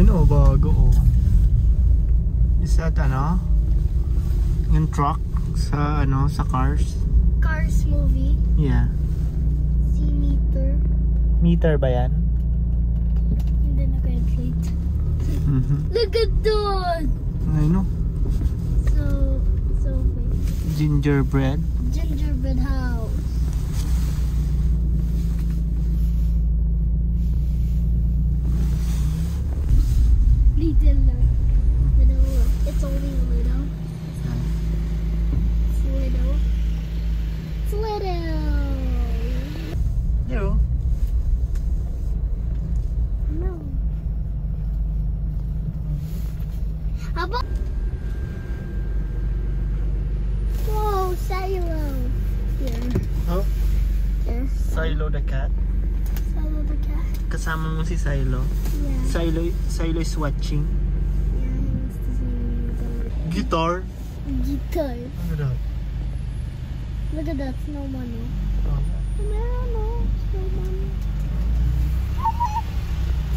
Ay no, bago oh. Is that ano? Yung truck sa ano, sa Cars? Cars movie. Yeah. See meter. Meter ba yan? Hindi naka-inflate. Look at that! Ay no. So big. Gingerbread. Gingerbread house. Little lang. It's only little. It's little. It's little. Yo. No. How about? Whoa, Silo. Here. Oh, Here. Silo the cat. Silo the cat. Kasama mo si Silo. Yeah. Silo is watching. Yeah, he wants to see Guitar. guitar. Ano daw? Look at that snowman. Oh. No, snowman.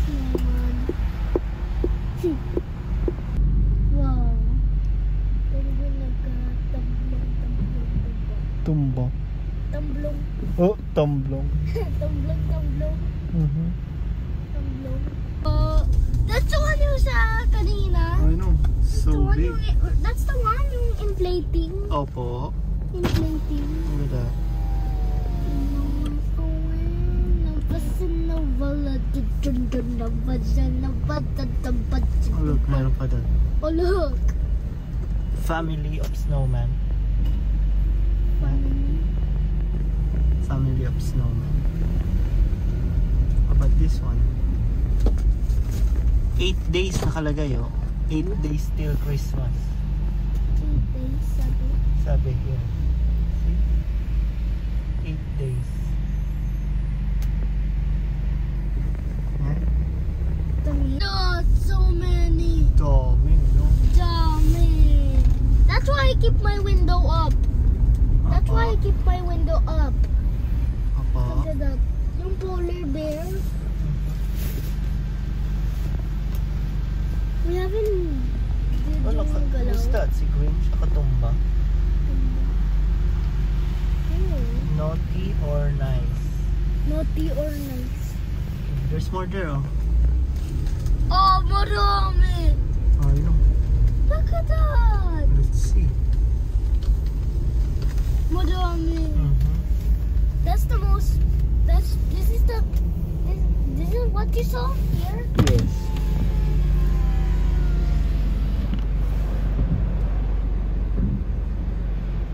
Snowman. Wow. Tumblong nagka-tamblong. Tumbo. Tamblong. Oh, tumblong. Tamblong. Tamblong. That's the one yung sa kanina. I know. So big. That's the one yung inflating. Opo. Inflating. Ano daw? Oh, look, meron pa doon. Oh, look. Family of Snowman. Family of Snowman. How about this one? 8 days nakalagay oh. 8 days till Christmas. 8 days, sabi. Sabi here. See? 8 days. Huh? No, so many. Dami, no? Dami. That's why I keep my window up. That's why I keep my window up. Apa? Look at that. Yung polar bear. We haven't did Ano ka? yung galaw. Who's that? Si Grinch? Nakatumba? Oh. Naughty or nice? Naughty or nice? There's more there oh. Oh, marami! Oh, you know. Look at that! Let's see. Marami. Mm-hmm. That's the most. This is what you saw here. Yes.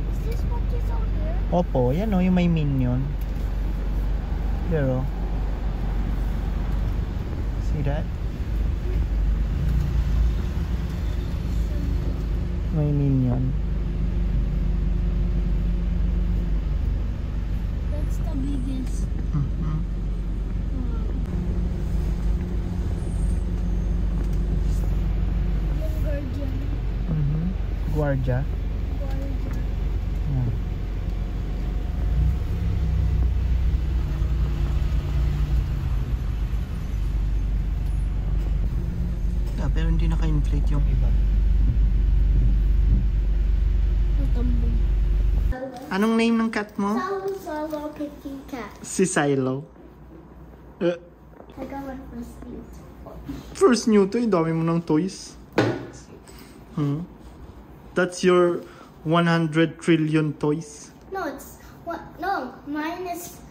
Is this what you saw here? Opo, yan o, yung may minion. There o. See that? May minion. That's the biggest. Mm-hmm. Yung guardian. Mm-hmm. Guardia. Guardian. Yeah. Yeah, pero hindi naka-inflate yung iba. Matambong. Anong name ng cat mo? Solo Kitty Cat. Si Silo. I got one first new. First new to, dami mo ng toys. That's your 100 trillion toys. No, it's what? No, mine is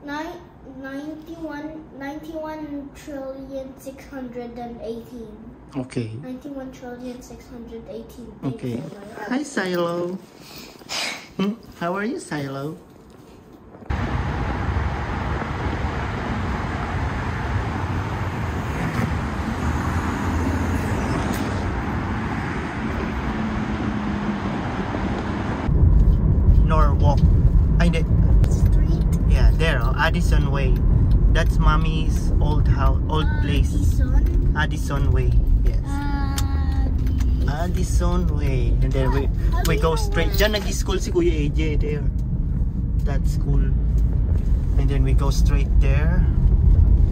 91 trillion 618. Okay. 91 trillion 618. Okay. Hi, Silo. How are you, Silo? Norwalk. Ay, hindi. Street. Yeah, there. Oh, Addison Way. That's mommy's old house, old place. Addison Way. Yes. Addison Way. And then we go straight. Diyan nag-school si Kuya AJ there. That school. And then we go straight there.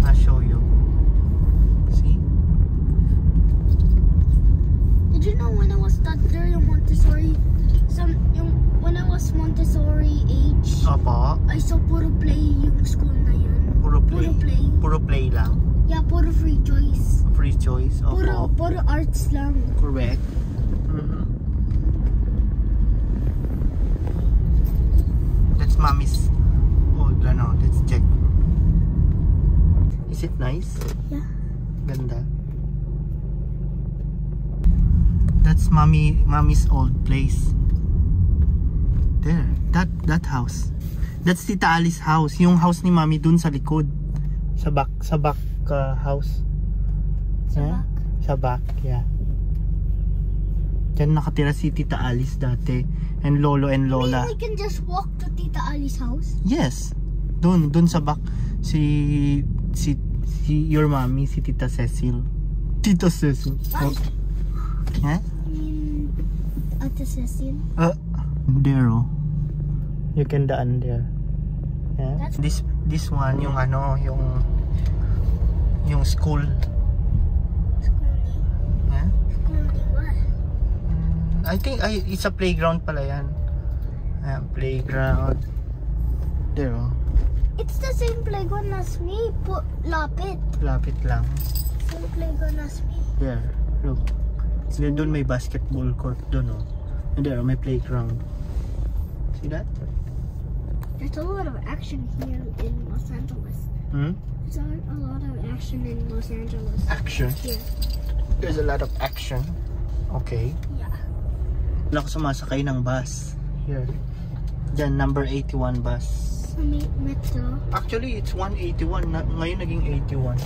I'll show you. See? Montessori, when I was Montessori age, Opo. I saw puro play yung school na yun. Puro play. Puro play. Puro play lang. Yeah, puro free choice. Free choice. Opo. Puro arts lang. Correct. That's mommy's old, ano, let's check. Is it nice? Yeah. Ganda. That's mommy's old place. There, that house. That's Tita Alice's house. Yung house ni mommy dun sa likod. Sa back house. Sa back, yeah. Diyan nakatira si Tita Alice dati. And Lolo and Lola. I mean, we can just walk to Tita Ali's house? Yes. Dun sa back. Si your mommy, si Tita Cecil. Tita Cecil. Ay. Yeah? I mean, Ate Cecil. There, oh. You can daan there. Yeah? This one, yung ano, yung school. Yeah? What? I think it's a playground pala yan. Playground. There, oh. It's the same playground as me. Lapit. Lapit lang. Same playground as me. There, look. Doon may basketball court doon, oh. And there, may playground. See that? There's a lot of action here in Los Angeles. There's a lot of action in Los Angeles. Action? Here. There's a lot of action. Okay. Yeah. Wala ko sumasakay ng bus. Here. Diyan, number 81 bus. Metro. Actually, it's 181. Ngayon naging 81.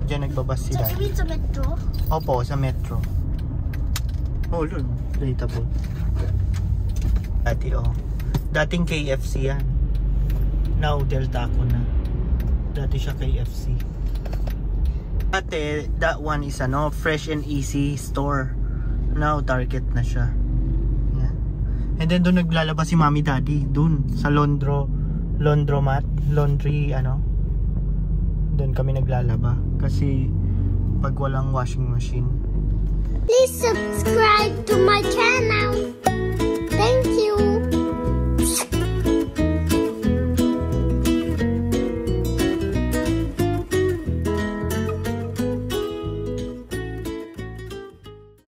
Diyan nagbabas So sila. you mean sa metro? Opo, sa metro. Oh, look. Relatable. Dati, oh. Dating KFC yan. Now, Del Taco na. Dati siya KFC. Dati, that one is ano, Fresh and Easy store. Now, Target na siya. Yeah. And then, doon naglalabas si Mommy Daddy. Doon, sa laundromat. Laundry, ano. Doon kami naglalaba. Kasi, pag walang washing machine. Please subscribe to my channel.